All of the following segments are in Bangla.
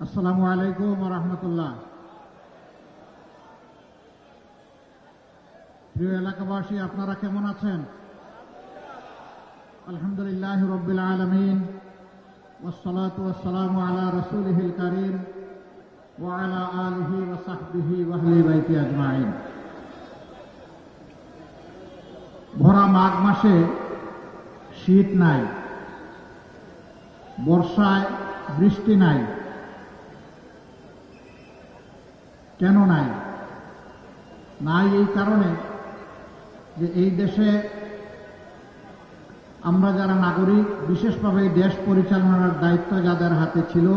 আসসালামু আলাইকুম ওয়া রাহমাতুল্লাহ। প্রিয় এলাকাবাসী, আপনারা কেমন আছেন? আলহামদুলিল্লাহ রাব্বিল আলামিন, ওয়াসসালাতু ওয়াসসালামু আলা রাসূলিহিল কারীম ওয়া আলা আলিহি ওয়া সাহবিহি ওয়া আহলি বাইতি আজমাইন। ভরা মাঘ মাসে শীত নাই, বর্ষায় বৃষ্টি নাই। কেন নাই? নাই এই কারণে যে এই দেশে আমরা যারা নাগরিক, বিশেষভাবে এই দেশ পরিচালনার দায়িত্ব যাদের হাতে ছিল,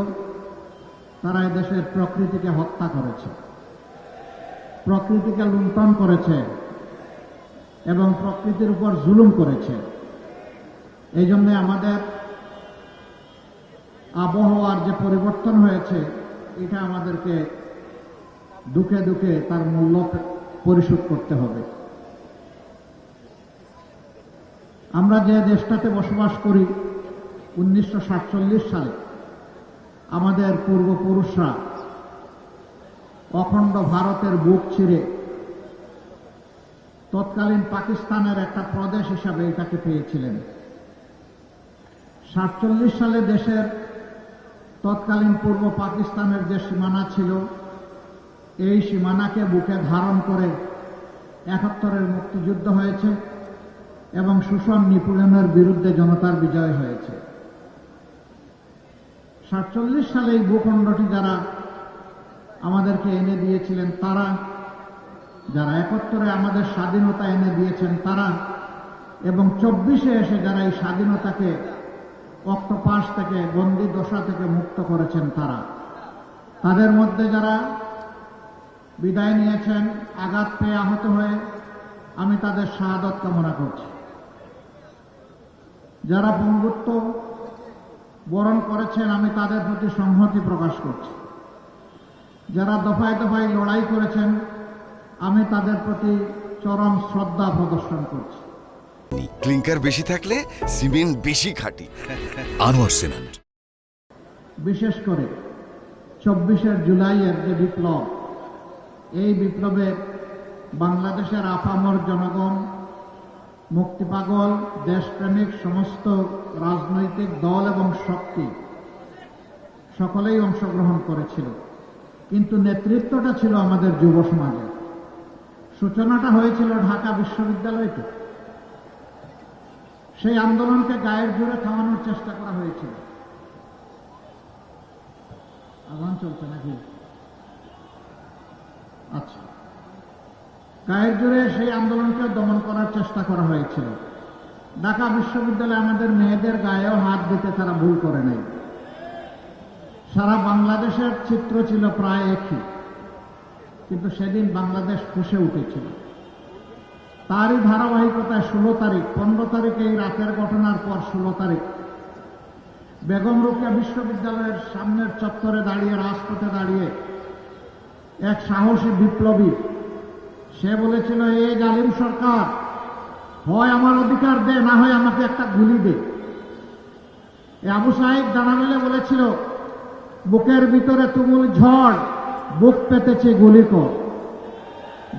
তারা এই দেশের প্রকৃতিকে হত্যা করেছে, প্রকৃতিকে লুণ্ঠন করেছে এবং প্রকৃতির উপর জুলুম করেছে। এই জন্য আমাদের আবহাওয়ার যে পরিবর্তন হয়েছে, এটা আমাদেরকে দুঃখে দুঃখে তার মূল্য পরিশোধ করতে হবে। আমরা যে দেশটাতে বসবাস করি, 1947 সালে আমাদের পূর্বপুরুষরা অখণ্ড ভারতের বুক ছিঁড়ে তৎকালীন পাকিস্তানের একটা প্রদেশ হিসাবে এটাকে পেয়েছিলেন। 47 সালে দেশের তৎকালীন পূর্ব পাকিস্তানের যে সীমানা ছিল, এই সীমানাকে বুকে ধারণ করে 71-এর মুক্তিযুদ্ধ হয়েছে এবং শোষণ নিপীড়নের বিরুদ্ধে জনতার বিজয় হয়েছে। 47 সালে এই ভূখণ্ডটি যারা আমাদেরকে এনে দিয়েছিলেন তারা, যারা 71-এ আমাদের স্বাধীনতা এনে দিয়েছেন তারা, এবং 24-এ এসে যারা এই স্বাধীনতাকে অক্টোপাস থেকে, বন্দী দশা থেকে মুক্ত করেছেন তারা, তাদের মধ্যে যারা বিদায় নিয়েছেন আঘাত পেয়ে, আহত হয়ে, আমি তাদের শাহাদত কামনা করছি। যারা বঙ্গুত্ব বরণ করেছেন, আমি তাদের প্রতি সংহতি প্রকাশ করছি। যারা দফায় দফায় লড়াই করেছেন, আমি তাদের প্রতি চরম শ্রদ্ধা প্রদর্শন করছি। ক্লিংকার বেশি থাকলে সিমেন্ট বেশি খাঁটি। আনোয়ার সিমেন্ট। বিশেষ করে 24 জুলাইয়ের যে বিপ্লব, এই বিপ্লবে বাংলাদেশের আপামর জনগণ, মুক্তিপাগল, দেশপ্রেমিক সমস্ত রাজনৈতিক দল এবং শক্তি সকলেই অংশগ্রহণ করেছিল, কিন্তু নেতৃত্বটা ছিল আমাদের যুব সমাজের। সূচনাটা হয়েছিল ঢাকা বিশ্ববিদ্যালয়তে। সেই আন্দোলনকে গায়ের জোরে থামানোর চেষ্টা করা হয়েছিল। আজান চলছে নাকি? আচ্ছা, গায়ের জোরে সেই আন্দোলনকে দমন করার চেষ্টা করা হয়েছিল। ঢাকা বিশ্ববিদ্যালয়ে আমাদের মেয়েদের গায়েও হাত দিতে তারা ভুল করে নাই। সারা বাংলাদেশের চিত্র ছিল প্রায় একই, কিন্তু সেদিন বাংলাদেশ ফুঁসে উঠেছিল। তারই ধারাবাহিকতায় 16 তারিখ, 15 তারিখে এই রাতের ঘটনার পর 16 তারিখ বেগম রোকেয়া বিশ্ববিদ্যালয়ের সামনের চত্বরে দাঁড়িয়ে, রাজপথে দাঁড়িয়ে এক সাহসী বিপ্লবী, সে বলেছিল, এই জালিম সরকার হয় আমার অধিকার দে, না হয় আমাকে একটা গুলি দে। আবু সাইদ ডানা মেলে বলেছিল, বুকের ভিতরে তুমুল ঝড়, বুক পেতেছে গুলি কর।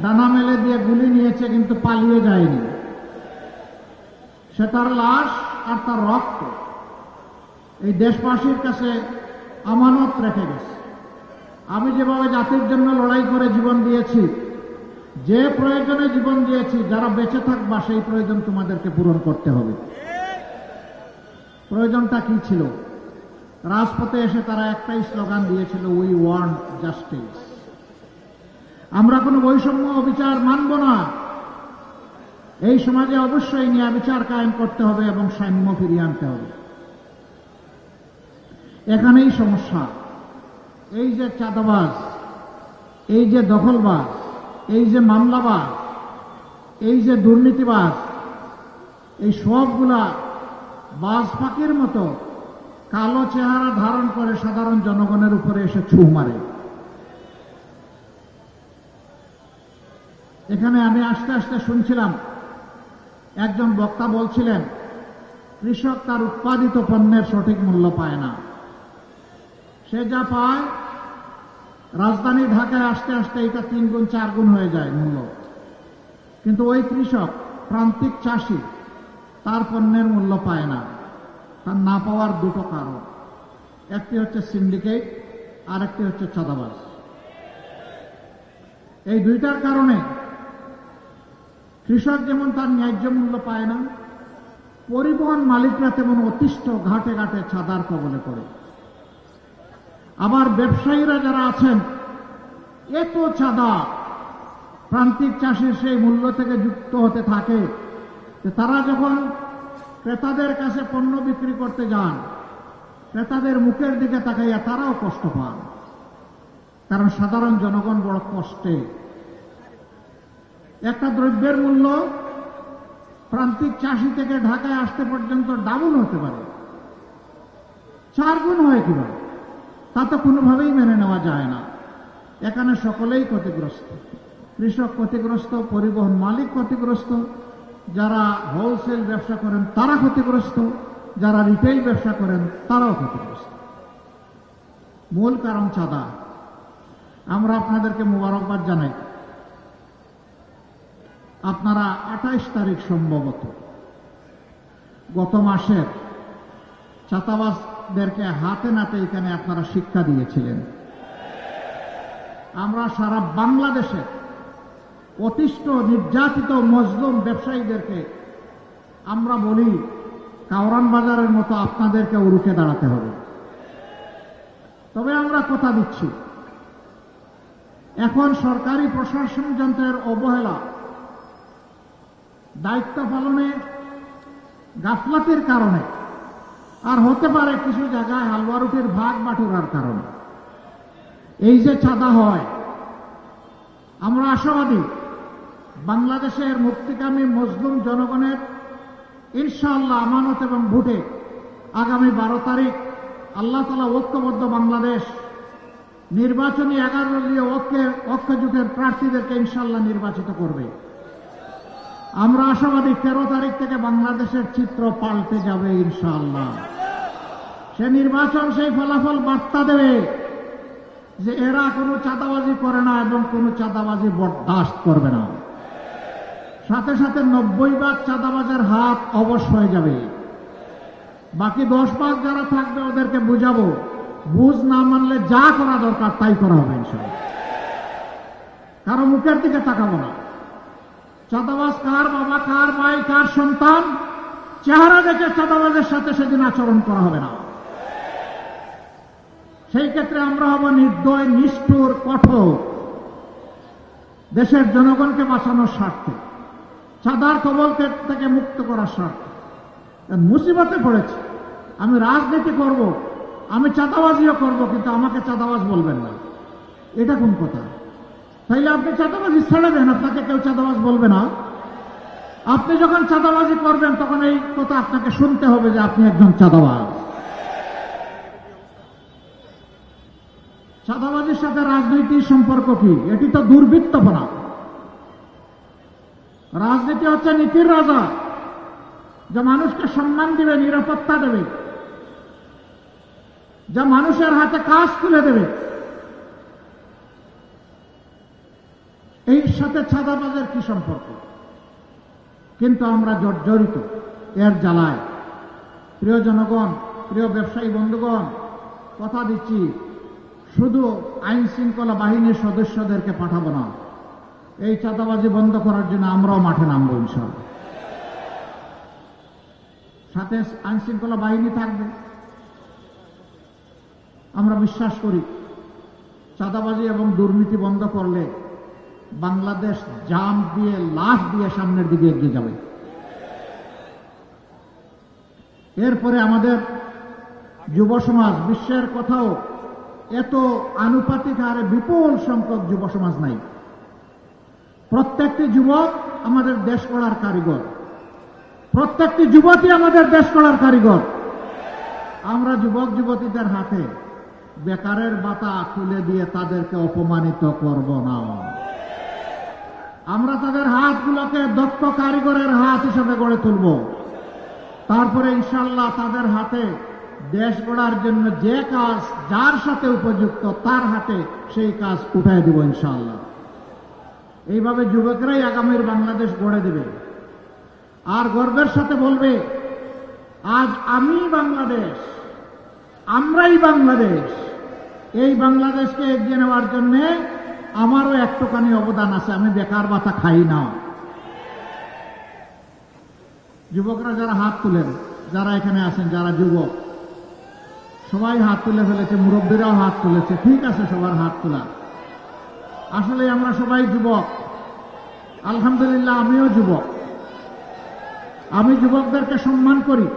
ডানা মেলে দিয়ে গুলি নিয়েছে, কিন্তু পালিয়ে যায়নি। সে তার লাশ আর তার রক্ত এই দেশবাসীর কাছে আমানত রেখে গেছে। আমি যেভাবে জাতির জন্য লড়াই করে জীবন দিয়েছি, যে প্রয়োজনে জীবন দিয়েছি, যারা বেঁচে থাকবা সেই প্রয়োজন তোমাদেরকে পূরণ করতে হবে। প্রয়োজনটা কি ছিল? রাজপথে এসে তারা একটাই স্লোগান দিয়েছিল, উই ওয়ান্ট জাস্টিস। আমরা কোনো বৈষম্য অবিচার মানব না। এই সমাজে অবশ্যই ন্যায় বিচার কায়েম করতে হবে এবং সাম্য ফিরিয়ে আনতে হবে। এখানেই সমস্যা। এই যে চাঁদাবাজ, এই যে দখলবাজ, এই যে মামলাবাজ, এই যে দুর্নীতিবাজ, এই সবগুলা বাজ পাখির মতো কালো চেহারা ধারণ করে সাধারণ জনগণের উপরে এসে ছু মারে। এখানে আমি আস্তে আস্তে শুনছিলাম, একজন বক্তা বলছিলেন, কৃষক তার উৎপাদিত পণ্যের সঠিক মূল্য পায় না। সে যা পায় রাজধানী ঢাকায় আসতে আসতে এটা 3 গুণ 4 গুণ হয়ে যায় মূল্য। কিন্তু ওই কৃষক, প্রান্তিক চাষি, তার পণ্যের মূল্য পায় না। তার না পাওয়ার দুটো কারণ, একটি হচ্ছে সিন্ডিকেট, আর একটি হচ্ছে চাঁদাবাজ। এই দুইটার কারণে কৃষক যেমন তার ন্যায্য মূল্য পায় না, পরিবহন মালিকরা তেমন অতিষ্ঠ ঘাটে ঘাটে চাঁদার কবলে পড়ে। আবার ব্যবসায়ীরা যারা আছেন, এত চাঁদা প্রান্তিক চাষির সেই মূল্য থেকে যুক্ত হতে থাকে যে তারা যখন ক্রেতাদের কাছে পণ্য বিক্রি করতে যান, ক্রেতাদের মুখের দিকে তাকাইয়া তারাও কষ্ট পান, কারণ সাধারণ জনগণ বড় কষ্টে। একটা দ্রব্যের মূল্য প্রান্তিক চাষি থেকে ঢাকায় আসতে পর্যন্ত ডাবল হতে পারে, 4 গুণ হয় কিভাবে, তা তো কোনোভাবেই মেনে নেওয়া যায় না। এখানে সকলেই ক্ষতিগ্রস্ত, কৃষক ক্ষতিগ্রস্ত, পরিবহন মালিক ক্ষতিগ্রস্ত, যারা হোলসেল ব্যবসা করেন তারা ক্ষতিগ্রস্ত, যারা রিটেইল ব্যবসা করেন তারাও ক্ষতিগ্রস্ত। মূল কারণ চাঁদা। আমরা আপনাদেরকে মোবারকবাদ জানাই, আপনারা 28 তারিখ সম্ভবত গত মাসের চাঁদাবাজদেরকে হাতে নাতে এখানে আপনারা শিক্ষা দিয়েছিলেন। আমরা সারা বাংলাদেশে অতিষ্ঠ নির্যাতিত মজলুম ব্যবসায়ীদেরকে আমরা বলি, কাওরান বাজারের মতো আপনাদেরকে রুখে দাঁড়াতে হবে। তবে আমরা কথা দিচ্ছি, এখন সরকারি প্রশাসন যন্ত্রের অবহেলা, দায়িত্ব পালনে গাফলাতির কারণে, আর হতে পারে কিছু জায়গায় হালুয়া রুটির ভাগ বাটুরার কারণে এই যে চাঁদা হয়, আমরা আশাবাদী বাংলাদেশের মুক্তিকামী মজলুম জনগণের ইনশাআল্লাহ আমানত এবং ভোটে আগামী 12 তারিখ আল্লাহ তাআলা ঐক্যবদ্ধ বাংলাদেশ নির্বাচনী 11 দলীয় ঐক্যজোটের প্রার্থীদেরকে ইনশাআল্লাহ নির্বাচিত করবে। আমরা আশাবাদী 13 তারিখ থেকে বাংলাদেশের চিত্র পাল্টে যাবে ইনশাআল্লাহ। সে নির্বাচন সেই ফলাফল বার্তা দেবে যে এরা কোনো চাঁদাবাজি করে না এবং কোনো চাঁদাবাজি বরদাস্ত করবে না। সাথে সাথে 90 চাঁদাবাজের হাত অবশ হয়ে যাবে। বাকি 10 যারা থাকবে ওদেরকে বুঝাবো, বুঝ না মানলে যা করা দরকার তাই করা হবে ইনশাআল্লাহ। কারো মুখের দিকে তাকাবো না। চাঁদাবাজ কার বাবা, কার ভাই, কার সন্তান, চেহারা দেখে চাঁদাবাজের সাথে সেদিন আচরণ করা হবে না। সেই ক্ষেত্রে আমরা হব নির্দয়, নিষ্ঠুর, কঠোর, দেশের জনগণকে বাঁচানোর স্বার্থে, চাঁদার কবল থেকে মুক্ত করার স্বার্থে। মুসিবতে পড়েছে, আমি রাজনীতি করব, আমি চাঁদাবাজিও করব, কিন্তু আমাকে চাঁদাবাজ বলবেন না, এটা কোন কথা? তাইলে আপনি চাঁদাবাজি ছেড়ে দেন, আপনাকে কেউ চাঁদাবাজ বলবে না। আপনি যখন চাঁদাবাজি করবেন তখন এই কথা আপনাকে শুনতে হবে যে আপনি একজন চাঁদাবাজ। চাঁদাবাজির সাথে রাজনীতির সম্পর্ক কি? এটি তো দুর্বৃত্তপনা। রাজনীতি হচ্ছে নীতির রাজা, যা মানুষকে সম্মান দিবে, নিরাপত্তা দেবে, যা মানুষের হাতে কাজ তুলে দেবে। এই সাথে চাঁদাবাজের কি সম্পর্ক? কিন্তু আমরা জর্জরিত এর জ্বালায়। প্রিয় জনগণ, প্রিয় ব্যবসায়ী বন্ধুগণ, কথা দিচ্ছি, শুধু আইন শৃঙ্খলা বাহিনীর সদস্যদেরকে পাঠাবো না, এই চাঁদাবাজি বন্ধ করার জন্য আমরাও মাঠে নামবো ইনশাআল্লাহ। সাথে আইন শৃঙ্খলা বাহিনী থাকবে। আমরা বিশ্বাস করি চাঁদাবাজি এবং দুর্নীতি বন্ধ করলে বাংলাদেশ জাম দিয়ে, লাশ দিয়ে সামনের দিকে এগিয়ে যাবে। এরপরে আমাদের যুব সমাজ, বিশ্বের কোথাও এত আনুপাতিক হারে বিপুল সংখ্যক যুব সমাজ নাই। প্রত্যেকটি যুবক আমাদের দেশ গড়ার কারিগর, প্রত্যেকটি যুবতী আমাদের দেশ গড়ার কারিগর। আমরা যুবক যুবতীদের হাতে বেকারের বাতা তুলে দিয়ে তাদেরকে অপমানিত করব না। আমরা তাদের হাতগুলোকে দক্ষ কারিগরের হাত হিসেবে গড়ে তুলব। তারপরে ইনশাআল্লাহ তাদের হাতে দেশ গড়ার জন্য যে কাজ যার সাথে উপযুক্ত তার হাতে সেই কাজ উঠায় দেব ইনশাআল্লাহ। এইভাবে যুবকরাই আগামীর বাংলাদেশ গড়ে দেবে, আর গর্বের সাথে বলবে, আজ আমি বাংলাদেশ, আমরাই বাংলাদেশ। এই বাংলাদেশকে এগিয়ে নেওয়ার জন্য আমারও একটুখানি অবদান আছে, আমি বেকার ভাতা খাই না। যুবকরা যারা হাত তুলেন, যারা এখানে আছেন, যারা যুবক, সবাই হাত তুলে ফেলেছে, মুরব্বীরাও হাত তুলেছে, ঠিক আছে, সবার হাত তোলা। আসলে আমরা সবাই যুবক, আলহামদুলিল্লাহ আমিও যুবক। আমি যুবকদেরকে সম্মান করি,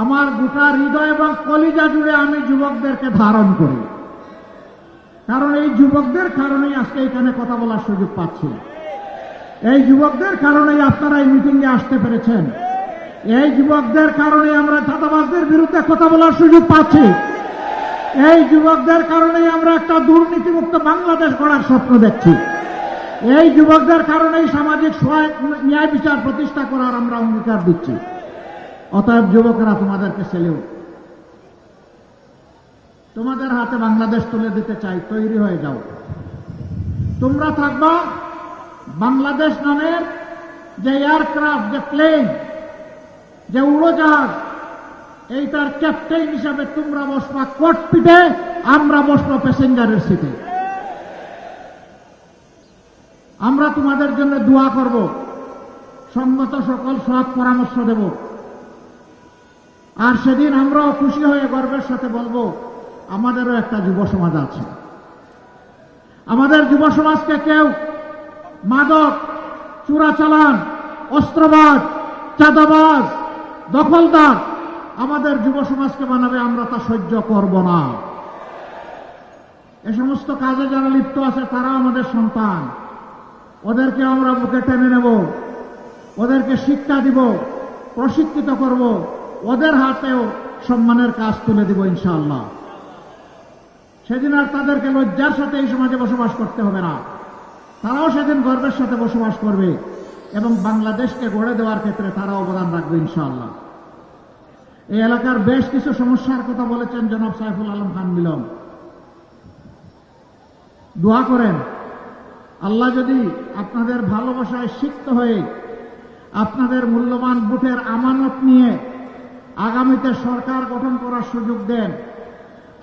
আমার গোটা হৃদয় এবং কলিজা জুড়ে আমি যুবকদেরকে ধারণ করি, কারণ এই যুবকদের কারণেই আজকে এখানে কথা বলার সুযোগ পাচ্ছি। এই যুবকদের কারণেই আপনারা এই মিটিংয়ে আসতে পেরেছেন। এই যুবকদের কারণে আমরা চাঁদাবাজদের বিরুদ্ধে কথা বলার সুযোগ পাচ্ছি। এই যুবকদের কারণেই আমরা একটা দুর্নীতিমুক্ত বাংলাদেশ গড়ার স্বপ্ন দেখছি। এই যুবকদের কারণেই সামাজিক ন্যায় বিচার প্রতিষ্ঠা করার আমরা অঙ্গীকার দিচ্ছি। অতএব যুবকরা, তোমাদেরকে সেলিউট। তোমাদের হাতে বাংলাদেশ তুলে দিতে চাই, তৈরি হয়ে যাও। তোমরা থাকবা বাংলাদেশ নামের যে এয়ারক্রাফট, যে প্লেন, যে উড়োজাহাজ, এইটার ক্যাপ্টেন হিসাবে তোমরা বসবা ককপিটে, আমরা বসবো প্যাসেঞ্জারের সিটে। আমরা তোমাদের জন্য দোয়া করব, সঙ্গত সকল সৎ পরামর্শ দেব। আর সেদিন আমরাও খুশি হয়ে গর্বের সাথে বলবো, আমাদেরও একটা যুব সমাজ আছে। আমাদের যুব সমাজকে কেউ মাদক, চোরাচালান, অস্ত্রবাজ, চাঁদাবাজ, দখলদার আমাদের যুব সমাজকে বানাবে, আমরা তা সহ্য করব না। এ সমস্ত কাজে যারা লিপ্ত আছে তারাও আমাদের সন্তান, ওদেরকে আমরা বুকে টেনে নেব, ওদেরকে শিক্ষা দিব, প্রশিক্ষিত করব, ওদের হাতেও সম্মানের কাজ তুলে দিব ইনশাআল্লাহ। সেদিন আর তাদেরকে লজ্জার সাথে এই সমাজে বসবাস করতে হবে না, তারাও সেদিন গর্বের সাথে বসবাস করবে এবং বাংলাদেশকে গড়ে দেওয়ার ক্ষেত্রে তারা অবদান রাখবে ইনশাআল্লাহ। এই এলাকার বেশ কিছু সমস্যার কথা বলেছেন জনাব সাইফুল আলম খান মিলন। দোয়া করেন, আল্লাহ যদি আপনাদের ভালোবাসায় সিক্ত হয়ে আপনাদের মূল্যবান ভোটের আমানত নিয়ে আগামীতে সরকার গঠন করার সুযোগ দেন,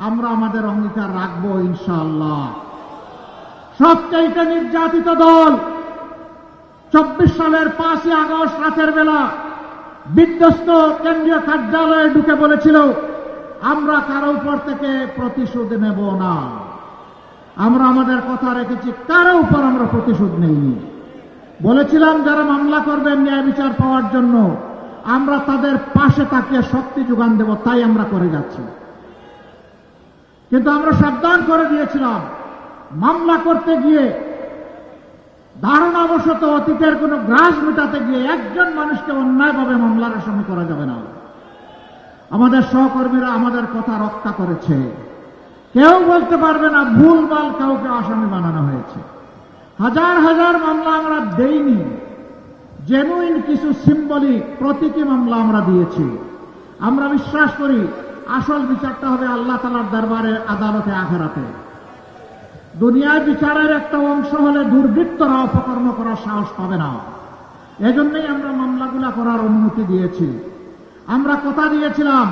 আমরা আমাদের অঙ্গীকার রাখবো ইনশাআল্লাহ। সবচাইতে নির্যাতিত দল 24 সালের 5ই আগস্ট রাতের বেলা বিধ্বস্ত কেন্দ্রীয় কার্যালয়ে ঢুকে বলেছিল, আমরা কারো উপর থেকে প্রতিশোধ নেব না। আমরা আমাদের কথা রেখেছি, কারো উপর আমরা প্রতিশোধ নেইনি। বলেছিলাম যারা মামলা করবেন ন্যায় বিচার পাওয়ার জন্য, আমরা তাদের পাশে তাকিয়ে শক্তি যোগান দেব, তাই আমরা করে যাচ্ছি। কিন্তু আমরা সাবধান করে দিয়েছিলাম, মামলা করতে গিয়ে ধারণাবশত অতীতের কোন গ্রাস মেটাতে গিয়ে একজন মানুষকে অন্যায়ভাবে মামলার আসামি করা যাবে না। আমাদের সহকর্মীরা আমাদের কথা রক্ষা করেছে, কেউ বলতে পারবে না ভুলভাল কাউকে আসামি বানানো হয়েছে। হাজার হাজার মামলা আমরা দেইনি, জেনুইন কিছু সিম্বলিক প্রতীকী মামলা আমরা দিয়েছি। আমরা বিশ্বাস করি আসল বিচারটা হবে আল্লাহ তাআলার দরবারে, আদালতে, আখিরাতে। দুনিয়ায় বিচারের একটা অংশ হলে দুর্বৃত্তরা অপকর্ম করার সাহস পাবে না। এজন্যই আমরা মামলাগুলা করার অনুমতি দিয়েছি। আমরা কথা দিয়েছিলাম,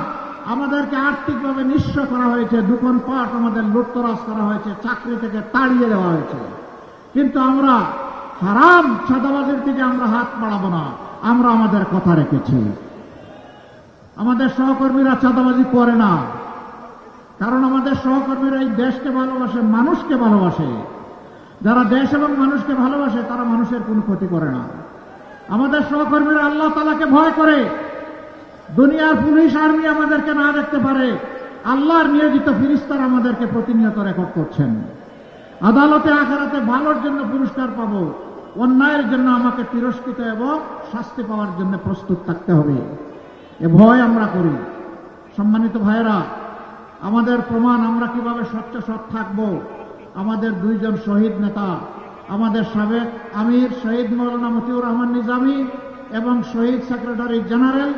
আমাদেরকে আর্থিকভাবে নিঃস্ব করা হয়েছে, দোকানপাট আমাদের লুটতরাজ করা হয়েছে, চাকরি থেকে তাড়িয়ে দেওয়া হয়েছে, কিন্তু আমরা হারাম চাঁদাবাজের দিকে আমরা হাত বাড়াবো না। আমরা আমাদের কথা রেখেছি। আমাদের সহকর্মীরা চাঁদাবাজি করে না, কারণ আমাদের সহকর্মীরা এই দেশকে ভালোবাসে, মানুষকে ভালোবাসে। যারা দেশ এবং মানুষকে ভালোবাসে তারা মানুষের কোনো ক্ষতি করে না। আমাদের সহকর্মীরা আল্লাহ তাআলাকে ভয় করে। দুনিয়ার পুলিশ আর্মি আমাদেরকে না দেখতে পারে, আল্লাহর নিয়োজিত ফেরেশতারা আমাদেরকে প্রতিনিয়ত রেকর্ড করছেন। আদালতে, আখিরাতে ভালোর জন্য পুরস্কার পাবো, অন্যায়ের জন্য আমাকে তিরস্কৃত এবং শাস্তি পাওয়ার জন্য প্রস্তুত থাকতে হবে, এ ভয় আমরা করি। সম্মানিত ভাইয়েরা, আমাদের প্রমাণ আমরা কিভাবে স্বচ্ছ সৎ থাকব। আমাদের দুইজন শহীদ নেতা, আমাদের সাবেক আমির শহীদ মৌলানা মতিউর রহমান নিজামী এবং শহীদ সেক্রেটারি জেনারেল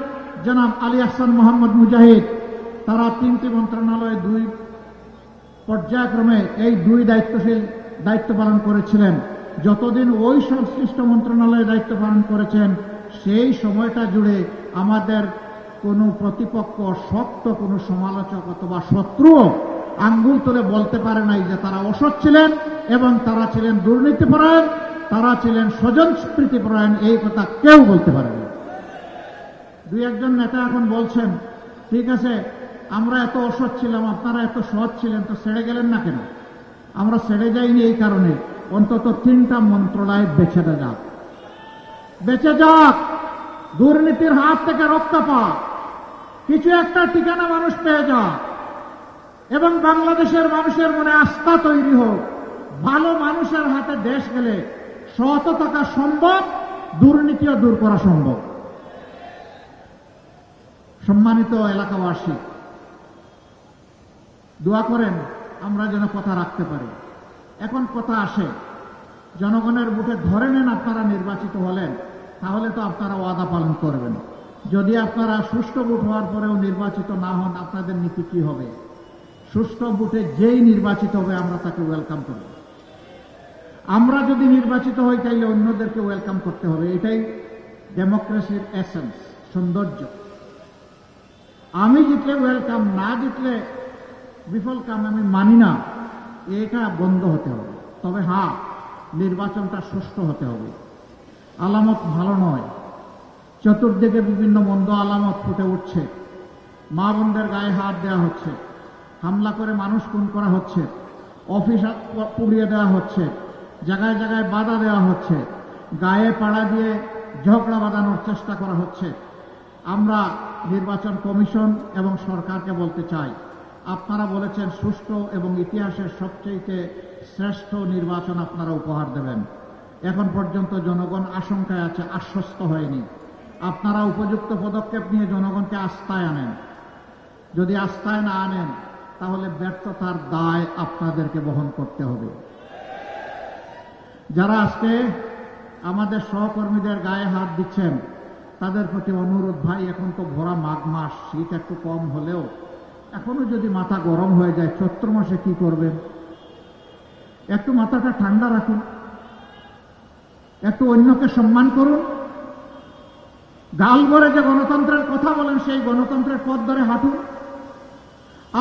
জনাব আলী আহসান মোহাম্মদ মুজাহিদ, তারা 3টি মন্ত্রণালয়ে 2 পর্যায়ক্রমে এই 2 দায়িত্ব পালন করেছিলেন। যতদিন ওই সংশ্লিষ্ট মন্ত্রণালয়ে দায়িত্ব পালন করেছেন সেই সময়টা জুড়ে আমাদের কোনো প্রতিপক্ষ, শক্ত কোনো সমালোচক অথবা শত্রুও আঙ্গুল তুলে বলতে পারে নাই যে তারা অসৎ ছিলেন এবং তারা ছিলেন দুর্নীতিপরায়ণ, তারা ছিলেন স্বজনপ্রীতিপরায়ণ, এই কথা কেউ বলতে পারে না। 2-1 নেতা এখন বলছেন, ঠিক আছে আমরা এত অসৎ ছিলাম, আপনারা এত সৎ ছিলেন, তো ছেড়ে গেলেন না কেন? আমরা ছেড়ে যাইনি এই কারণে, অন্তত 3টা মন্ত্রণালয় বেঁচে যাক, দুর্নীতির হাত থেকে রক্ষা পাক, কিছু একটা ঠিকানা মানুষ পেয়ে যাক এবং বাংলাদেশের মানুষের মনে আস্থা তৈরি হোক। ভালো মানুষের হাতে দেশ গেলে সৎ থাকা সম্ভব, দুর্নীতিও দূর করা সম্ভব। সম্মানিত এলাকাবাসী, দোয়া করেন আমরা যেন কথা রাখতে পারি। এখন কথা আসে, জনগণের ভোটে ধরে নেন আপনারা নির্বাচিত হলেন, তাহলে তো আপনারা ওয়াদা পালন করবেন। যদি আপনারা সুষ্ঠু ভোট হওয়ার পরেও নির্বাচিত না হন, আপনাদের নীতি কি হবে? সুষ্ঠু ভোটে যেই নির্বাচিত হবে আমরা তাকে ওয়েলকাম করব। আমরা যদি নির্বাচিত হই তাইলে অন্যদেরকে ওয়েলকাম করতে হবে। এটাই ডেমোক্রেসির এসেন্স, সৌন্দর্য। আমি জিতলে ওয়েলকাম, না জিতলে বিফল কাম আমি মানি না। এটা বন্ধ হতে হবে। তবে হ্যাঁ, নির্বাচনটা সুষ্ঠু হতে হবে। আলামত ভালো নয়, চতুর্দিকে বিভিন্ন মন্দ আলামত ফুটে উঠছে। মা বোনদের গায়ে হাত দেওয়া হচ্ছে, হামলা করে মানুষ খুন করা হচ্ছে, অফিস পুড়িয়ে দেওয়া হচ্ছে, জায়গায় জায়গায় বাধা দেওয়া হচ্ছে, গায়ে পাড়া দিয়ে ঝগড়া বাঁধানোর চেষ্টা করা হচ্ছে। আমরা নির্বাচন কমিশন এবং সরকারকে বলতে চাই, আপনারা বলেছেন সুষ্ঠু এবং ইতিহাসের সবচেয়ে শ্রেষ্ঠ নির্বাচন আপনারা উপহার দেবেন। এখন পর্যন্ত জনগণ আশঙ্কায় আছে, আশ্বস্ত হয়নি। আপনারা উপযুক্ত পদক্ষেপ নিয়ে জনগণকে আস্থায় আনেন। যদি আস্থায় না আনেন তাহলে ব্যর্থতার দায় আপনাদেরকে বহন করতে হবে। যারা আজকে আমাদের সহকর্মীদের গায়ে হাত দিচ্ছেন তাদের প্রতি অনুরোধ, ভাই এখন তো ভরা মাঘ মাস, শীত একটু কম হলেও এখনো যদি মাথা গরম হয়ে যায়, চৈত্র মাসে কি করবেন? একটু মাথাটা ঠান্ডা রাখুন, একটু অন্যকে সম্মান করুন। গাল ভরে যে গণতন্ত্রের কথা বলেন সেই গণতন্ত্রের পথ ধরে হাঁটুন।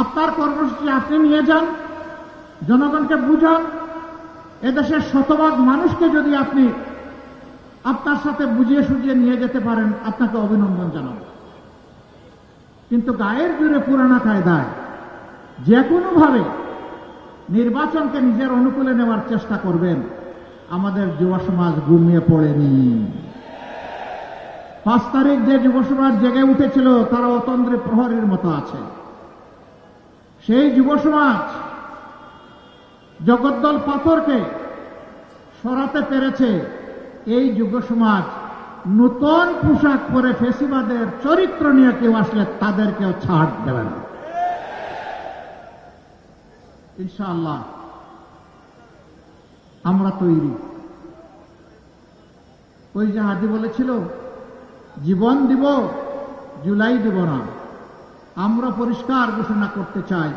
আপনার কর্মসূচি আপনি নিয়ে যান, জনগণকে বুঝান। এদেশের শতভাগ মানুষকে যদি আপনি আপনার সাথে বুঝিয়ে সুঝিয়ে নিয়ে যেতে পারেন, আপনাকে অভিনন্দন জানাব। কিন্তু গায়ের জোরে পুরানা কায়দায় যে কোনোভাবে নির্বাচনকে নিজের অনুকূলে নেওয়ার চেষ্টা করবেন, আমাদের যুব সমাজ ঘুমিয়ে পড়েনি। 5 তারিখ যে যুব সমাজ জেগে উঠেছিল তারা অতন্দ্রে প্রহরীর মতো আছে। সেই যুব সমাজ জগদ্দল পাথরকে সরাতে পেরেছে। এই যুব সমাজ নতুন পোশাক পরে ফেসিবাদের চরিত্র নিয়ে কেউ আসলে তাদেরকেও ছাড় দেবে না ইনশাআল্লাহ। আমরা তৈরি। ওই যে হাদি বলেছিল, জীবন দিব, জুলাই দিব না। আমরা পরিষ্কার ঘোষণা করতে চাই,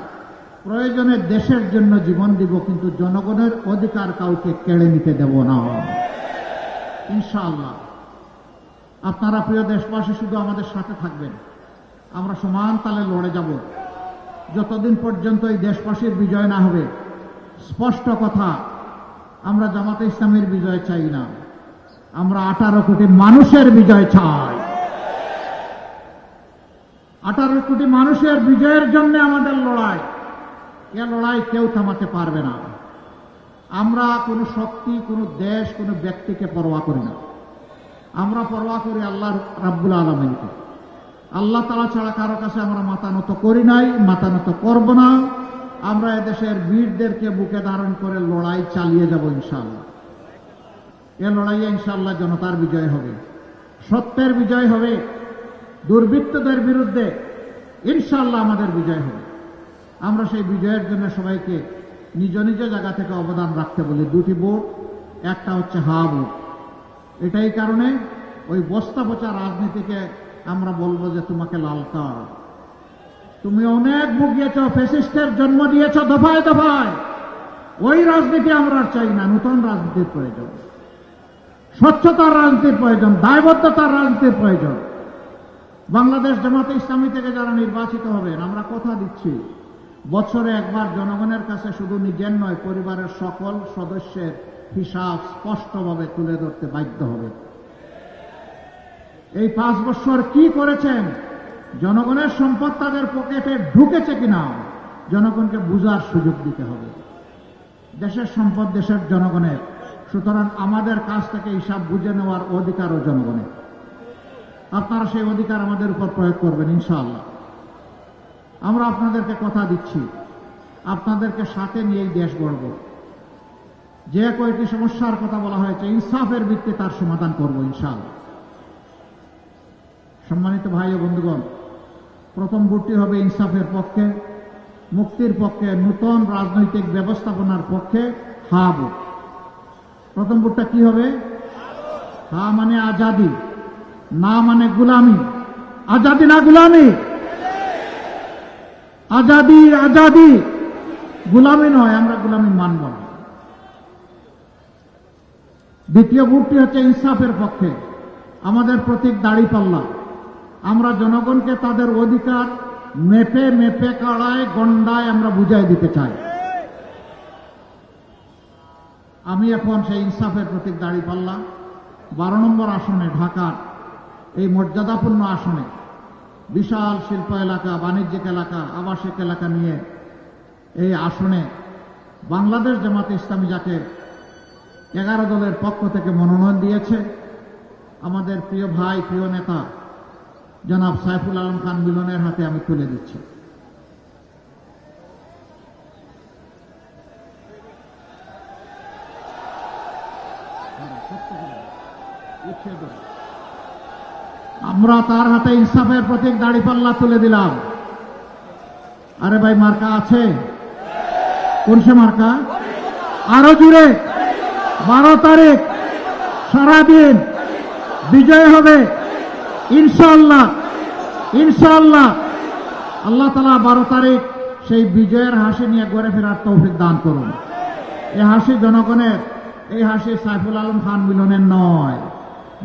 প্রয়োজনে দেশের জন্য জীবন দিব, কিন্তু জনগণের অধিকার কাউকে কেড়ে নিতে দেব না ইনশাআল্লাহ। আপনারা প্রিয় দেশবাসী শুধু আমাদের সাথে থাকবেন, আমরা সমান তালে লড়ে যাব যতদিন পর্যন্ত এই দেশবাসীর বিজয় না হবে। স্পষ্ট কথা, আমরা জামাতে ইসলামের বিজয় চাই না, আমরা 18 কোটি মানুষের বিজয় চাই। 18 কোটি মানুষের বিজয়ের জন্য আমাদের লড়াই। এ লড়াই কেউ থামাতে পারবে না। আমরা কোনো শক্তি, কোনো দেশ, কোনো ব্যক্তিকে পরোয়া করি না। আমরা পরোয়া করি আল্লাহ রাব্বুল আলামিনকে। আল্লাহ তাআলা ছাড়া কারো কাছে আমরা মাথা নত করি নাই, মাথা নত করব না। আমরা এদেশের বীরদেরকে বুকে ধারণ করে লড়াই চালিয়ে যাব ইনশাআল্লাহ। এ লড়াইয়ে ইনশাআল্লাহ জনতার বিজয় হবে, সত্যের বিজয় হবে, দুর্বৃত্তদের বিরুদ্ধে ইনশাআল্লাহ আমাদের বিজয় হবে। আমরা সেই বিজয়ের জন্য সবাইকে নিজ নিজ জায়গা থেকে অবদান রাখতে বলি। 2টি ভোট, একটা হচ্ছে হা ভোট। এটাই কারণে ওই বস্তা পচা রাজনীতিকে আমরা বলবো যে তোমাকে লাল কার্ড, তুমি অনেক ভুগিয়েছ, ফ্যাসিস্টের জন্ম দিয়েছ দফায় দফায়। ওই রাজনীতি আমরা আর চাই না। নতুন রাজনীতির প্রয়োজন, স্বচ্ছতার রাজনীতির প্রয়োজন, দায়বদ্ধতার রাজনীতির প্রয়োজন। বাংলাদেশ জামাতে ইসলামী থেকে যারা নির্বাচিত হবেন, আমরা কথা দিচ্ছি বছরে একবার জনগণের কাছে শুধু নিজের নয়, পরিবারের সকল সদস্যের হিসাব স্পষ্টভাবে তুলে ধরতে বাধ্য হবে। এই 5 বছর কি করেছেন, জনগণের সম্পদ তাদের পকেটে ঢুকেছে কিনা, জনগণকে বুঝার সুযোগ দিতে হবে। দেশের সম্পদ দেশের জনগণের, সুতরাং আমাদের কাছ থেকে হিসাব বুঝে নেওয়ার অধিকারও জনগণের। আপনারা সেই অধিকার আমাদের উপর প্রয়োগ করবেন ইনশাআল্লাহ। আমরা আপনাদেরকে কথা দিচ্ছি, আপনাদেরকে সাথে নিয়েই দেশ গড়ব। যে কয়েকটি সমস্যার কথা বলা হয়েছে, ইনসাফের ভিত্তিতে তার সমাধান করব ইনশাআল্লাহ। সম্মানিত ভাই ও বন্ধুগণ, প্রথম ভোটটি হবে ইনসাফের পক্ষে, মুক্তির পক্ষে, নতুন রাজনৈতিক ব্যবস্থাপনার পক্ষে। হা ভোট। প্রথম ভোটটা কি হবে? হা মানে আজাদি, না মানে গুলামি। আজাদি না গুলামি? আজাদি, আজাদি, গুলামি নয়। আমরা গুলামি মানব না। দ্বিতীয় ভোটটি হচ্ছে ইনসাফের পক্ষে। আমাদের প্রতীক দাঁড়িপাল্লা। আমরা জনগণকে তাদের অধিকার মেপে মেপে কাড়ায় গন্ডায় আমরা বুঝাই দিতে চাই। আমি এখন সেই ইনসাফের প্রতীক দাঁড়িপাল্লা 12 নম্বর আসনে, ঢাকার এই মর্যাদাপূর্ণ আসনে, বিশাল শিল্প এলাকা, বাণিজ্যিক এলাকা, আবাসিক এলাকা নিয়ে এই আসনে বাংলাদেশ জামাতে ইসলামী, যাকে 11 দলের পক্ষ থেকে মনোনয়ন দিয়েছে, আমাদের প্রিয় ভাই, প্রিয় নেতা জনাব সাইফুল আলম খান মিলনের হাতে আমি তুলে দিচ্ছি। আমরা তার হাতে ইনসাফের প্রতীক দাঁড়িপাল্লা তুলে দিলাম। আরে ভাই, মার্কা আছে? কোন সে মার্কা? আরো জুড়ে 12 তারিখ সারাদিন বিজয় হবে ইনশাআল্লাহ, ইনশাআল্লাহ। আল্লাহ তাআলা 12 তারিখ সেই বিজয়ের হাসি নিয়ে ঘরে ফেরার তৌফিক দান করুন। এই হাসি জনগণের, এই হাসি সাইফুল আলম খান মিলনের নয়।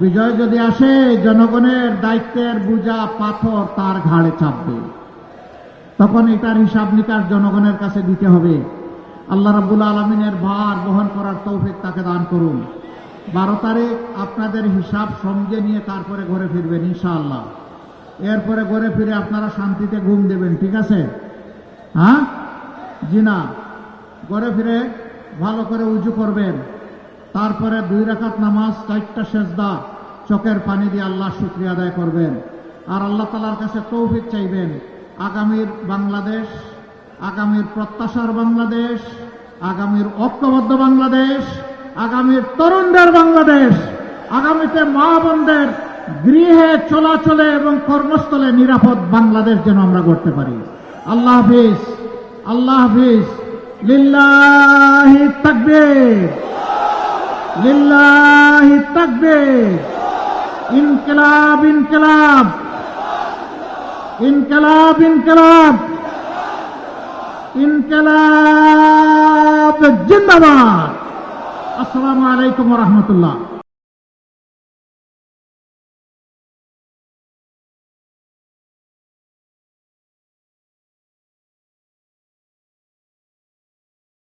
বিজয় যদি আসে, জনগণের দায়িত্বের বোঝা পাথর তার ঘাড়ে চাপবে। তখন এটার হিসাব নিকাশ জনগণের কাছে দিতে হবে। আল্লাহ রাব্বুল আলামিনের ভার বহন করার তৌফিক তাকে দান করুন। 12 তারিখ আপনাদের হিসাব সমঝে নিয়ে তারপরে ঘরে ফিরবেন ইনশাআল্লাহ। এরপরে ঘরে ফিরে আপনারা শান্তিতে ঘুম দেবেন, ঠিক আছে? হ্যাঁ জি না? ঘরে ফিরে ভালো করে উজু করবেন, তারপরে 2 রাকাত নামাজ, 4টা সেজদা, চোখের পানি দিয়ে আল্লাহ শুকরিয়া আদায় করবেন। আর আল্লাহ তাআলার কাছে তৌফিক চাইবেন আগামীর বাংলাদেশ, আগামীর প্রত্যাশার বাংলাদেশ, আগামীর ঐক্যবদ্ধ বাংলাদেশ, আগামীর তরুণদের বাংলাদেশ, আগামীতে মা বোনদের গৃহে চলাচলে এবং কর্মস্থলে নিরাপদ বাংলাদেশ যেন আমরা গড়তে পারি। আল্লাহ হাফিজ, আল্লাহ হাফিজ। লিল্লাহি তাকবীর, লিল্লাহি তাকবীর। ইনকিলাব, ইনকিলাব, ইনকিলাব, ইনকিলাব, ইনকিলাব জিন্দাবাদ। আসসালামু আলাইকুম ওয়া রাহমাতুল্লাহ।